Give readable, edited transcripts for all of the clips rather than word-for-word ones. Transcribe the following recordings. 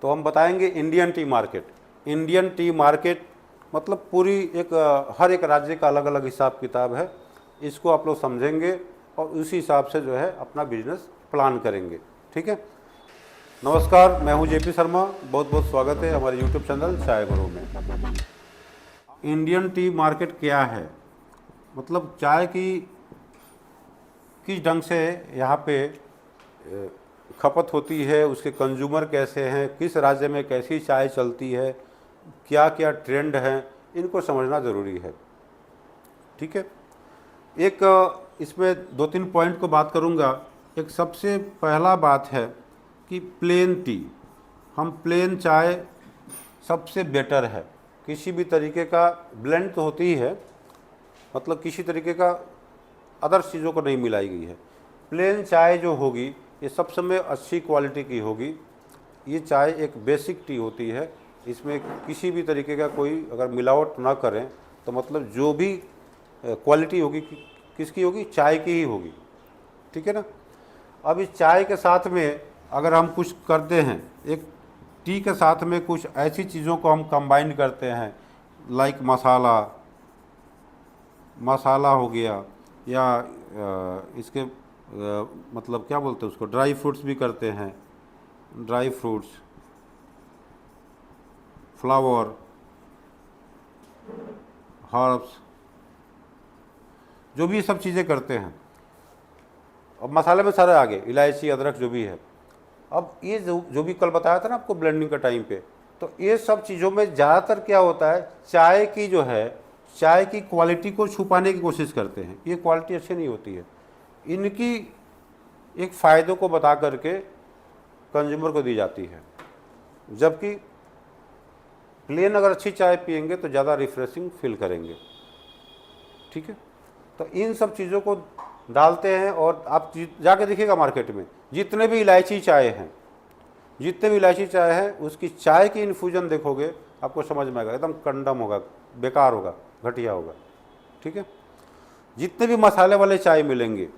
तो हम बताएंगे Indian T market. Indian T market मतलब पूरी एक हर एक राज्य का अलग अलग हिसाब किताब है। इसको आप लोग समझेंगे और उसी हिसाब से जो है अपना बिजनेस प्लान करेंगे। ठीक है। नमस्कार, मैं हूं जेपी शर्मा। बहुत बहुत स्वागत है हमारे यूट्यूब चैनल चाय गुरु में। इंडियन टी मार्केट क्या है, मतलब चाय की किस ढंग से यहाँ पे खपत होती है, उसके कंज्यूमर कैसे हैं, किस राज्य में कैसी चाय चलती है, क्या क्या ट्रेंड हैं, इनको समझना ज़रूरी है। ठीक है। एक इसमें दो तीन पॉइंट को बात करूँगा। एक सबसे पहला बात है कि प्लेन टी, हम प्लेन चाय सबसे बेटर है। किसी भी तरीके का ब्लेंड तो होती ही है, मतलब किसी तरीके का अदर्स चीज़ों को नहीं मिलाई गई है। प्लेन चाय जो होगी ये सब समय अच्छी क्वालिटी की होगी। ये चाय एक बेसिक टी होती है, इसमें किसी भी तरीके का कोई अगर मिलावट ना करें तो मतलब जो भी क्वालिटी होगी किसकी होगी, चाय की ही होगी। ठीक है ना। अब इस चाय के साथ में अगर हम कुछ करते हैं, एक टी के साथ में कुछ ऐसी चीज़ों को हम कंबाइन करते हैं, लाइक मसाला हो गया, या इसके मतलब क्या बोलते हैं उसको, ड्राई फ्रूट्स भी करते हैं, ड्राई फ्रूट्स, फ्लावर, हर्ब्स, जो भी सब चीज़ें करते हैं। अब मसाले में सारे आगे इलायची, अदरक जो भी है। अब ये जो भी कल बताया था ना आपको ब्लेंडिंग का टाइम पे, तो ये सब चीज़ों में ज़्यादातर क्या होता है, चाय की जो है, चाय की क्वालिटी को छुपाने की कोशिश करते हैं। ये क्वालिटी अच्छी नहीं होती है। इनकी एक फ़ायदों को बता करके कंज्यूमर को दी जाती है, जबकि प्लेन अगर अच्छी चाय पियेंगे तो ज़्यादा रिफ्रेशिंग फील करेंगे। ठीक है। तो इन सब चीज़ों को डालते हैं और आप जाके देखिएगा मार्केट में जितने भी इलायची चाय हैं, जितने भी इलायची चाय है, उसकी चाय की इन्फ्यूजन देखोगे आपको समझ में आएगा, एकदम कंडम होगा, बेकार होगा, घटिया होगा। ठीक है। जितने भी मसाले वाले चाय मिलेंगे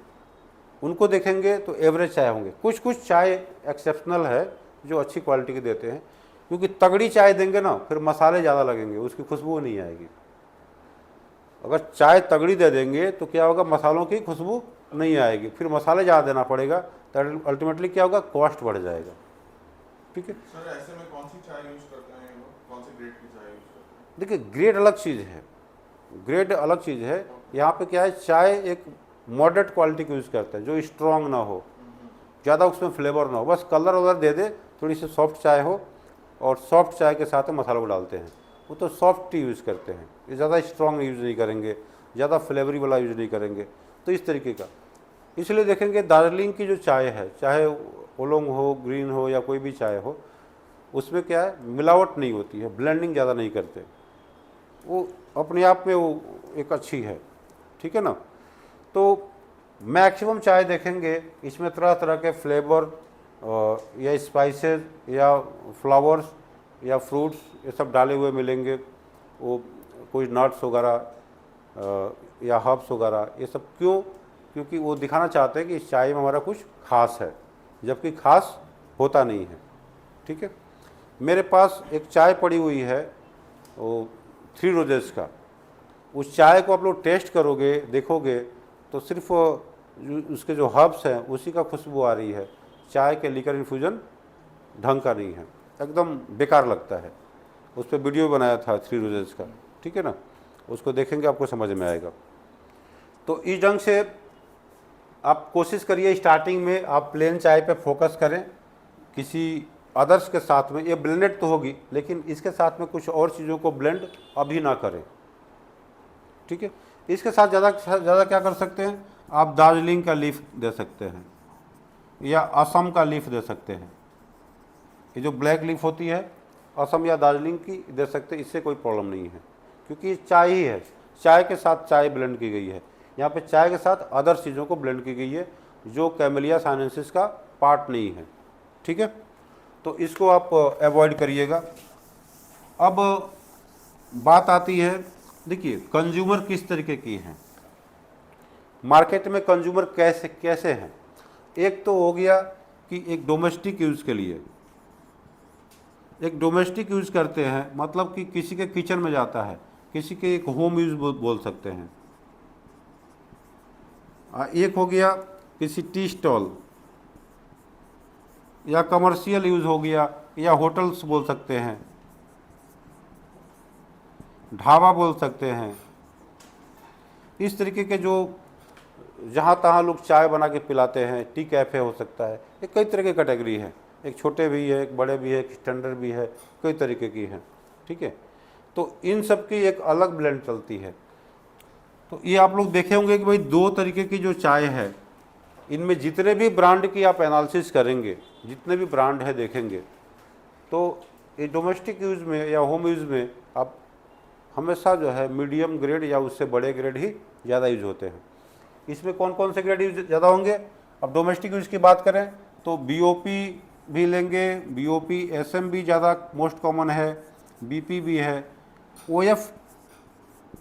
उनको देखेंगे तो एवरेज चाय होंगे। कुछ कुछ चाय एक्सेप्शनल है जो अच्छी क्वालिटी के देते हैं, क्योंकि तगड़ी चाय देंगे ना फिर मसाले ज़्यादा लगेंगे, उसकी खुशबू नहीं आएगी। अगर चाय तगड़ी दे देंगे तो क्या होगा, मसालों की खुशबू नहीं आएगी, फिर मसाले ज़्यादा देना पड़ेगा, तो अल्टीमेटली क्या होगा, कॉस्ट बढ़ जाएगा। ठीक है। सर ऐसे में कौन सी चाय यूज करते हैं ये लोग, कौन से ग्रेड की चाय यूज करते हैं? देखिए, ग्रेड अलग चीज़ है, ग्रेड अलग चीज़ है। यहाँ पे क्या है, चाय एक मॉडरेट क्वालिटी की यूज़ करते हैं, जो स्ट्रॉन्ग ना हो, ज़्यादा उसमें फ्लेवर ना हो, बस कलर वलर दे दे, थोड़ी सी सॉफ्ट चाय हो, और सॉफ्ट चाय के साथ में मसालों को डालते हैं, वो तो सॉफ्ट टी यूज़ करते हैं। ये ज़्यादा स्ट्रॉन्ग यूज़ नहीं करेंगे, ज़्यादा फ्लेवरी वाला यूज़ नहीं करेंगे, तो इस तरीके का। इसलिए देखेंगे दार्जिलिंग की जो चाय है, चाहे ओलोंग हो, ग्रीन हो, या कोई भी चाय हो, उसमें क्या है, मिलावट नहीं होती है, ब्लेंडिंग ज़्यादा नहीं करते, वो अपने आप में वो एक अच्छी है। ठीक है ना। तो मैक्सिमम चाय देखेंगे इसमें तरह तरह के फ्लेवर या स्पाइसेस या फ्लावर्स या फ्रूट्स ये सब डाले हुए मिलेंगे। वो कोई नट्स वगैरह या हर्ब्स वगैरह, ये सब क्यों, क्योंकि वो दिखाना चाहते हैं कि इस चाय में हमारा कुछ खास है, जबकि खास होता नहीं है। ठीक है। मेरे पास एक चाय पड़ी हुई है, वो 3 रोजेस का। उस चाय को आप लोग टेस्ट करोगे, देखोगे तो सिर्फ उसके जो हर्ब्स हैं उसी का खुशबू आ रही है, चाय के लीकर इन्फ्यूजन ढंग का नहीं है, एकदम बेकार लगता है। उस पर वीडियो बनाया था 3 रोजेस का। ठीक है ना, उसको देखेंगे आपको समझ में आएगा। तो इस ढंग से आप कोशिश करिए, स्टार्टिंग में आप प्लेन चाय पे फोकस करें, किसी अदर्स के साथ में, ये ब्लेंडेड तो होगी लेकिन इसके साथ में कुछ और चीज़ों को ब्लेंड अभी ना करें। ठीक है। इसके साथ ज़्यादा ज़्यादा क्या कर सकते हैं, आप दार्जिलिंग का लीफ दे सकते हैं या असम का लीफ दे सकते हैं। ये जो ब्लैक लीफ होती है, असम या दार्जिलिंग की दे सकते हैं, इससे कोई प्रॉब्लम नहीं है, क्योंकि ये चाय ही है, चाय के साथ चाय ब्लेंड की गई है। यहाँ पे चाय के साथ अदर चीज़ों को ब्लेंड की गई है जो कैमेलिया साइनेंसिस का पार्ट नहीं है। ठीक है। तो इसको आप अवॉइड करिएगा। अब बात आती है, देखिए कंज्यूमर किस तरीके की हैं, मार्केट में कंज्यूमर कैसे कैसे हैं। एक तो हो गया कि एक डोमेस्टिक यूज़ के लिए, एक डोमेस्टिक यूज़ करते हैं, मतलब कि किसी के किचन में जाता है, किसी के एक होम यूज़ बोल सकते हैं। एक हो गया किसी टी स्टॉल या कमर्शियल यूज़ हो गया, या होटल्स बोल सकते हैं, ढाबा बोल सकते हैं। इस तरीके के जो जहाँ तहाँ लोग चाय बना के पिलाते हैं, टी कैफ़े हो सकता है। ये कई तरह की कैटेगरी है, एक छोटे भी है, एक बड़े भी है, एक स्टैंडर्ड भी है, कई तरीके की है। ठीक है, तो इन सब की एक अलग ब्लेंड चलती है। तो ये आप लोग देखे होंगे कि भाई दो तरीके की जो चाय है, इनमें जितने भी ब्रांड की आप एनालिसिस करेंगे, जितने भी ब्रांड है देखेंगे, तो ये डोमेस्टिक यूज़ में या होम यूज़ में आप हमेशा जो है मीडियम ग्रेड या उससे बड़े ग्रेड ही ज़्यादा यूज होते हैं। इसमें कौन कौन से ग्रेड यूज ज़्यादा होंगे? अब डोमेस्टिक यूज़ की बात करें तो BOP भी लेंगे, BOP SM भी ज़्यादा मोस्ट कॉमन है, BP भी है, OF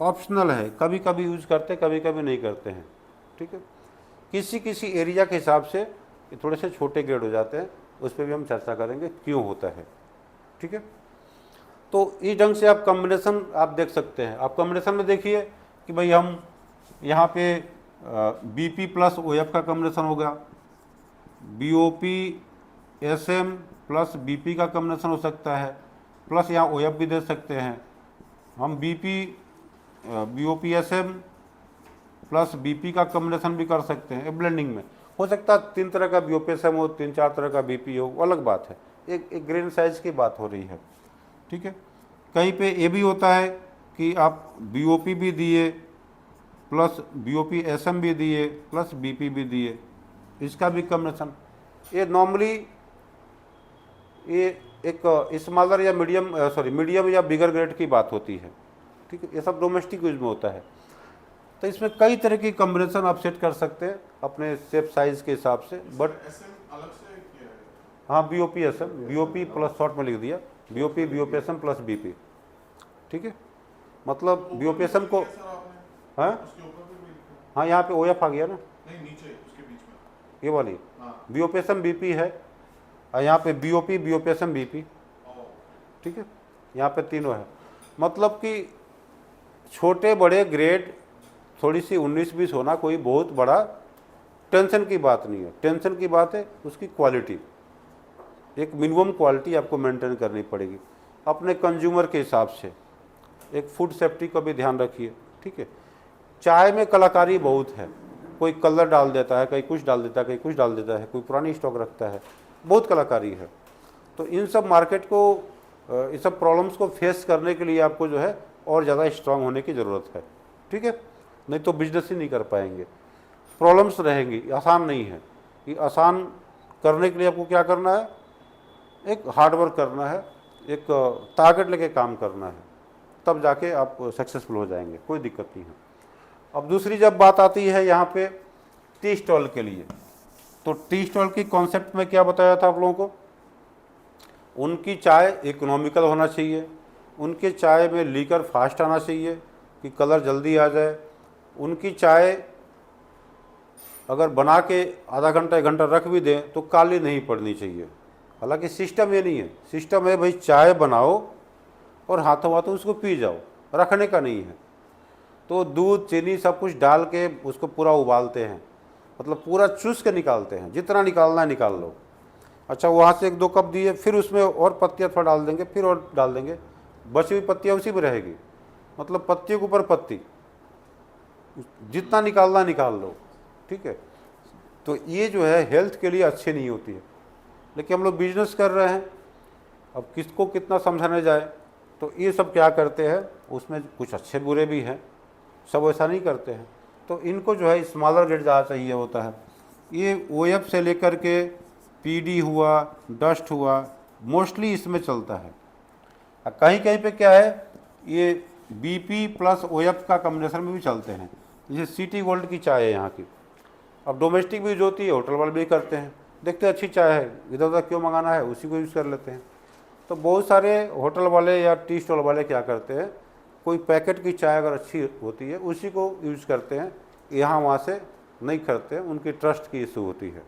ऑप्शनल है, कभी कभी यूज़ करते कभी कभी नहीं करते हैं। ठीक है, किसी किसी एरिया के हिसाब से ये थोड़े से छोटे ग्रेड हो जाते हैं, उस पर भी हम चर्चा करेंगे क्यों होता है। ठीक है, तो इस ढंग से आप कॉम्बिनेशन आप देख सकते हैं। आप कॉम्बिनेशन में देखिए कि भाई हम यहाँ पे BP प्लस OF का कॉम्बिनेशन होगा, BOP SM प्लस BP का कॉम्बिनेशन हो सकता है, प्लस यहाँ OF भी दे सकते हैं। हम BOP SM प्लस BP का कॉम्बिनेशन भी कर सकते हैं। ब्लेंडिंग में हो सकता है 3 तरह का BOP SM हो, 3-4 तरह का BP हो, अलग बात है, एक ग्रेन साइज की बात हो रही है। ठीक है, कहीं पे ये भी होता है कि आप BOP भी दिए प्लस BOP SM भी दिए प्लस BP भी दिए, इसका भी कॉम्बिनेशन। ये नॉर्मली ये एक स्मॉलर या मीडियम या बिगर ग्रेड की बात होती है। ठीक है, ये सब डोमेस्टिक यूज में होता है। तो इसमें कई तरह की कॉम्बिनेशन आप सेट कर सकते हैं अपने शेप साइज के हिसाब से। बट SM अलग से किया है? हाँ, BOP SM, BOP plus short में लिख दिया, BOP SM प्लस BP। ठीक है, मतलब BOP SM को सर आपने हाँ उसके ऊपर भी लिखा हाँ, यहाँ पे OF आ गया ना, नहीं, नीचे उसके बीच में। ये वाली हाँ, BOP SM BP है, और यहाँ पे BOP SM BP। ओ, ठीक है, यहाँ पे तीनों है। मतलब कि छोटे बड़े ग्रेड थोड़ी सी 19-20 होना कोई बहुत बड़ा टेंशन की बात नहीं है। टेंशन की बात है उसकी क्वालिटी, एक मिनिमम क्वालिटी आपको मेंटेन करनी पड़ेगी अपने कंज्यूमर के हिसाब से। एक फूड सेफ्टी का भी ध्यान रखिए। ठीक है, चाय में कलाकारी बहुत है, कोई कलर डाल देता है, कहीं कुछ डाल देता है, कहीं कुछ डाल देता है, कोई पुरानी स्टॉक रखता है, बहुत कलाकारी है। तो इन सब मार्केट को इस सब प्रॉब्लम्स को फेस करने के लिए आपको जो है और ज़्यादा स्ट्रांग होने की ज़रूरत है। ठीक है, नहीं तो बिजनेस ही नहीं कर पाएंगे, प्रॉब्लम्स रहेंगी, आसान नहीं है। ये आसान करने के लिए आपको क्या करना है? एक हार्डवर्क करना है, एक टारगेट लेके काम करना है, तब जाके आप सक्सेसफुल हो जाएंगे, कोई दिक्कत नहीं है। अब दूसरी जब बात आती है यहाँ पे टी स्टॉल के लिए, तो टी स्टॉल की कॉन्सेप्ट में क्या बताया था आप लोगों को? उनकी चाय इकोनॉमिकल होना चाहिए, उनके चाय में लीकर फास्ट आना चाहिए कि कलर जल्दी आ जाए, उनकी चाय अगर बना के आधा घंटा 1 घंटा रख भी दें तो काली नहीं पड़नी चाहिए। हालांकि सिस्टम ये नहीं है, सिस्टम है भाई चाय बनाओ और हाथों हाथों उसको पी जाओ, रखने का नहीं है। तो दूध चीनी सब कुछ डाल के उसको पूरा उबालते हैं, मतलब पूरा चूस के निकालते हैं, जितना निकालना है निकाल लो। अच्छा, वहाँ से 1-2 कप दिए, फिर उसमें और पत्तियाँ थोड़ा डाल देंगे, फिर और डाल देंगे, बची हुई पत्तियाँ उसी में रहेगी, मतलब पत्तियों के ऊपर पत्ती, जितना निकालना निकाल लो। ठीक है, तो ये जो है हेल्थ के लिए अच्छी नहीं होती है। लेकिन हम लोग बिजनेस कर रहे हैं, अब किसको कितना समझाने जाए, तो ये सब क्या करते हैं, उसमें कुछ अच्छे बुरे भी हैं, सब ऐसा नहीं करते हैं। तो इनको जो है स्मॉलर ग्रेड ज़्यादा चाहिए होता है। ये OF से लेकर के PD हुआ, डस्ट हुआ, मोस्टली इसमें चलता है। कहीं कहीं पे क्या है, ये BP प्लस OF का कॉम्बिनेशन में भी चलते हैं। जैसे सिटी गोल्ड की चाय है यहाँ की, अब डोमेस्टिक भी जो होती है होटल वाले भी करते हैं, देखते हैं अच्छी चाय है, इधर उधर क्यों मंगाना है, उसी को यूज़ कर लेते हैं। तो बहुत सारे होटल वाले या टी स्टॉल वाले क्या करते हैं, कोई पैकेट की चाय अगर अच्छी होती है उसी को यूज़ करते हैं, यहाँ वहाँ से नहीं करते हैं, उनकी ट्रस्ट की इशू होती है।